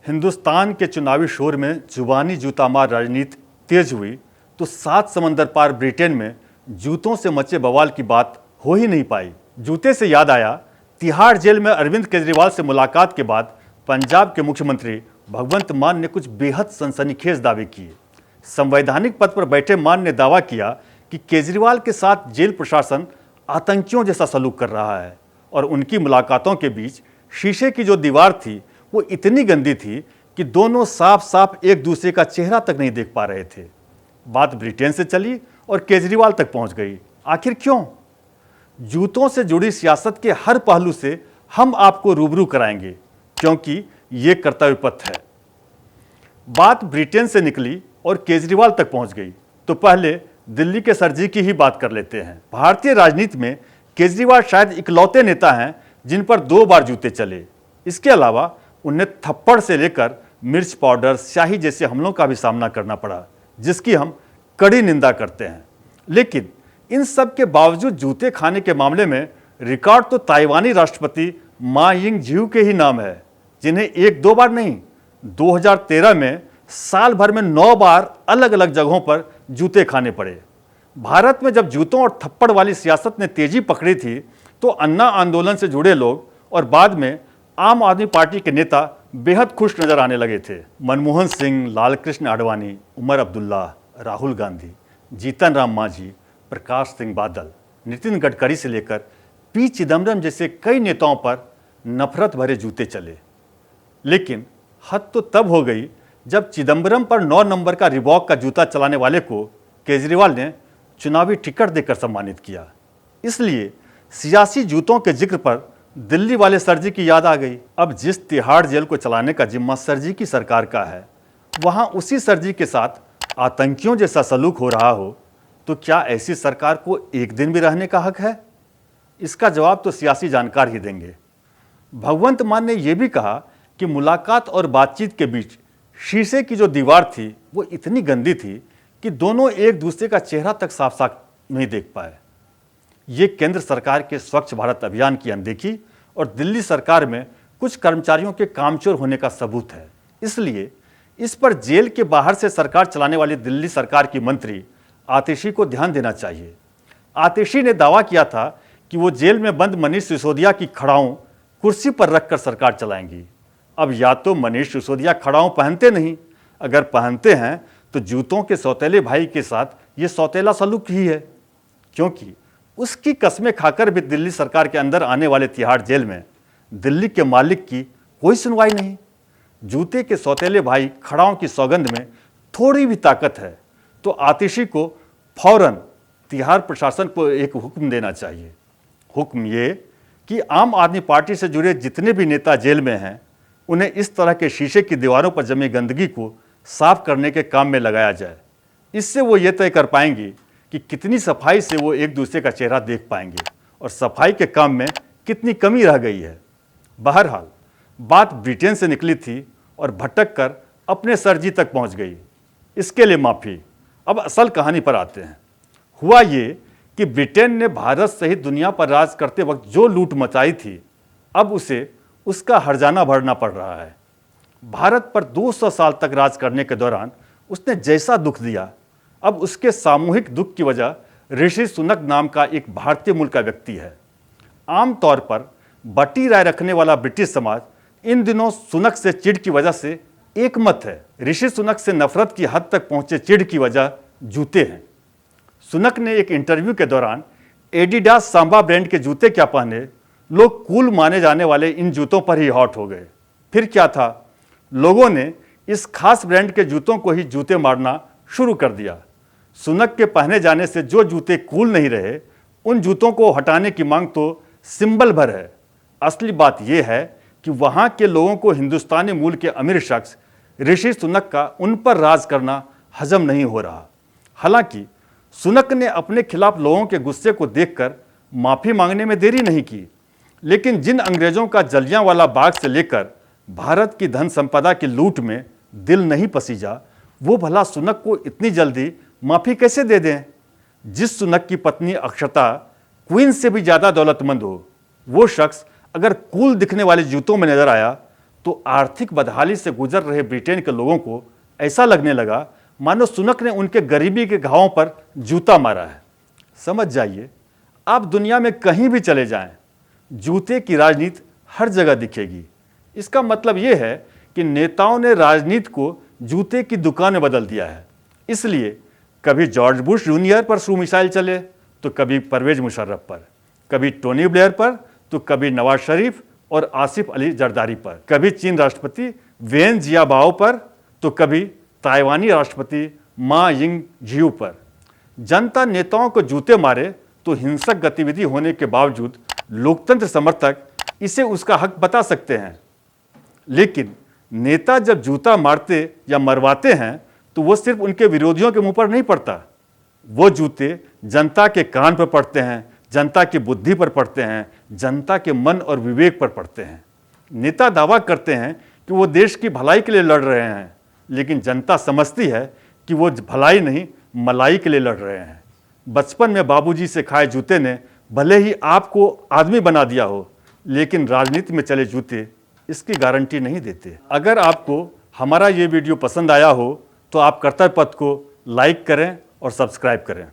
हिंदुस्तान के चुनावी शोर में जुबानी जूतामार राजनीति तेज हुई तो 7 समंदर पार ब्रिटेन में जूतों से मचे बवाल की बात हो ही नहीं पाई। जूते से याद आया, तिहाड़ जेल में अरविंद केजरीवाल से मुलाकात के बाद पंजाब के मुख्यमंत्री भगवंत मान ने कुछ बेहद सनसनीखेज दावे किए। संवैधानिक पद पर बैठे मान ने दावा किया कि केजरीवाल के साथ जेल प्रशासन आतंकियों जैसा सलूक कर रहा है और उनकी मुलाकातों के बीच शीशे की जो दीवार थी वो इतनी गंदी थी कि दोनों साफ साफ एक दूसरे का चेहरा तक नहीं देख पा रहे थे। बात ब्रिटेन से चली और केजरीवाल तक पहुंच गई। आखिर क्यों? जूतों से जुड़ी सियासत के हर पहलू से हम आपको रूबरू कराएंगे, क्योंकि ये कर्तव्य पथ है। बात ब्रिटेन से निकली और केजरीवाल तक पहुंच गई तो पहले दिल्ली के सरजी की ही बात कर लेते हैं। भारतीय राजनीति में केजरीवाल शायद इकलौते नेता हैं जिन पर 2 बार जूते चले। इसके अलावा उन्हें थप्पड़ से लेकर मिर्च पाउडर, स्याही जैसे हमलों का भी सामना करना पड़ा, जिसकी हम कड़ी निंदा करते हैं। लेकिन इन सब के बावजूद जूते खाने के मामले में रिकॉर्ड तो ताइवानी राष्ट्रपति मा यिंग-ज़िऊ के ही नाम है, जिन्हें 1-2 बार नहीं, 2013 में साल भर में 9 बार अलग अलग जगहों पर जूते खाने पड़े। भारत में जब जूतों और थप्पड़ वाली सियासत ने तेजी पकड़ी थी तो अन्ना आंदोलन से जुड़े लोग और बाद में आम आदमी पार्टी के नेता बेहद खुश नजर आने लगे थे। मनमोहन सिंह, लालकृष्ण आडवाणी, उमर अब्दुल्ला, राहुल गांधी, जीतन राम मांझी, प्रकाश सिंह बादल, नितिन गडकरी से लेकर पी चिदम्बरम जैसे कई नेताओं पर नफरत भरे जूते चले। लेकिन हद तो तब हो गई जब चिदम्बरम पर 9 नंबर का रिबॉक का जूता चलाने वाले को केजरीवाल ने चुनावी टिकट देकर सम्मानित किया। इसलिए सियासी जूतों के जिक्र पर दिल्ली वाले सरजी की याद आ गई। अब जिस तिहाड़ जेल को चलाने का जिम्मा सरजी की सरकार का है, वहां उसी सरजी के साथ आतंकियों जैसा सलूक हो रहा हो तो क्या ऐसी सरकार को एक दिन भी रहने का हक है? इसका जवाब तो सियासी जानकार ही देंगे। भगवंत मान ने यह भी कहा कि मुलाकात और बातचीत के बीच शीशे की जो दीवार थी वो इतनी गंदी थी कि दोनों एक दूसरे का चेहरा तक साफ साफ नहीं देख पाए। ये केंद्र सरकार के स्वच्छ भारत अभियान की अनदेखी और दिल्ली सरकार में कुछ कर्मचारियों के कामचोर होने का सबूत है। इसलिए इस पर जेल के बाहर से सरकार चलाने वाली दिल्ली सरकार की मंत्री आतिशी को ध्यान देना चाहिए। आतिशी ने दावा किया था कि वो जेल में बंद मनीष सिसोदिया की खड़ाऊं कुर्सी पर रखकर सरकार चलाएंगी। अब या तो मनीष सिसोदिया खड़ाऊं पहनते नहीं, अगर पहनते हैं तो जूतों के सौतेले भाई के साथ ये सौतेला सलूक ही है, क्योंकि उसकी कस्में खाकर भी दिल्ली सरकार के अंदर आने वाले तिहाड़ जेल में दिल्ली के मालिक की कोई सुनवाई नहीं। जूते के सौतेले भाई खड़ाओं की सौगंध में थोड़ी भी ताकत है तो आतिशी को फौरन तिहाड़ प्रशासन को एक हुक्म देना चाहिए। हुक्म ये कि आम आदमी पार्टी से जुड़े जितने भी नेता जेल में हैं उन्हें इस तरह के शीशे की दीवारों पर जमी गंदगी को साफ करने के काम में लगाया जाए। इससे वो ये तय कर पाएंगी कि कितनी सफाई से वो एक दूसरे का चेहरा देख पाएंगे और सफाई के काम में कितनी कमी रह गई है। बहरहाल बात ब्रिटेन से निकली थी और भटक कर अपने सरजी तक पहुंच गई। इसके लिए माफ़ी। अब असल कहानी पर आते हैं। हुआ ये कि ब्रिटेन ने भारत सहित दुनिया पर राज करते वक्त जो लूट मचाई थी, अब उसे उसका हर्जाना भरना पड़ रहा है। भारत पर 200 साल तक राज करने के दौरान उसने जैसा दुख दिया, अब उसके सामूहिक दुख की वजह ऋषि सुनक नाम का एक भारतीय मूल का व्यक्ति है। आमतौर पर बटी राय रखने वाला ब्रिटिश समाज इन दिनों सुनक से चिढ़ की वजह से एक मत है। ऋषि सुनक से नफरत की हद तक पहुंचे चिढ़ की वजह जूते हैं। सुनक ने एक इंटरव्यू के दौरान एडिडास सांबा ब्रांड के जूते क्या पहने, लोग कूल माने जाने वाले इन जूतों पर ही हॉट हो गए। फिर क्या था, लोगों ने इस खास ब्रांड के जूतों को ही जूते मारना शुरू कर दिया। सुनक के पहने जाने से जो जूते कूल नहीं रहे, उन जूतों को हटाने की मांग तो सिंबल भर है। असली बात यह है कि वहां के लोगों को हिंदुस्तानी मूल के अमीर शख्स ऋषि सुनक का उन पर राज करना हजम नहीं हो रहा। हालांकि सुनक ने अपने खिलाफ लोगों के गुस्से को देखकर माफी मांगने में देरी नहीं की, लेकिन जिन अंग्रेजों का जलियांवाला बाग से लेकर भारत की धन संपदा की लूट में दिल नहीं पसीजा, वो भला सुनक को इतनी जल्दी माफी कैसे दे दें? जिस सुनक की पत्नी अक्षता क्वीन से भी ज्यादा दौलतमंद हो, वो शख्स अगर कूल दिखने वाले जूतों में नजर आया तो तो आर्थिक बदहाली से गुजर रहे ब्रिटेन के लोगों को ऐसा लगने लगा मानो सुनक ने उनके गरीबी के घावों पर जूता मारा है। समझ जाइए, आप दुनिया में कहीं भी चले जाएं, जूते की राजनीति हर जगह दिखेगी। इसका मतलब यह है कि नेताओं ने राजनीति को जूते की दुकान में बदल दिया है। इसलिए कभी जॉर्ज बुश जूनियर पर शू मिसाइल चले तो कभी परवेज मुशर्रफ पर, कभी टोनी ब्लेयर पर तो कभी नवाज शरीफ और आसिफ अली जरदारी पर, कभी चीन राष्ट्रपति वेन जियाबाओ पर तो कभी ताइवानी राष्ट्रपति मा यिंग झियू पर। जनता नेताओं को जूते मारे तो हिंसक गतिविधि होने के बावजूद लोकतंत्र समर्थक इसे उसका हक बता सकते हैं। लेकिन नेता जब जूता मारते या मरवाते हैं तो वो सिर्फ उनके विरोधियों के मुंह पर नहीं पड़ता, वो जूते जनता के कान पर पड़ते हैं, जनता की बुद्धि पर पड़ते हैं, जनता के मन और विवेक पर पड़ते हैं। नेता दावा करते हैं कि वो देश की भलाई के लिए लड़ रहे हैं, लेकिन जनता समझती है कि वो भलाई नहीं मलाई के लिए लड़ रहे हैं। बचपन में बाबूजी से खाए जूते ने भले ही आपको आदमी बना दिया हो, लेकिन राजनीति में चले जूते इसकी गारंटी नहीं देते। अगर आपको हमारा ये वीडियो पसंद आया हो तो आप कर्तव्य पथ को लाइक करें और सब्सक्राइब करें।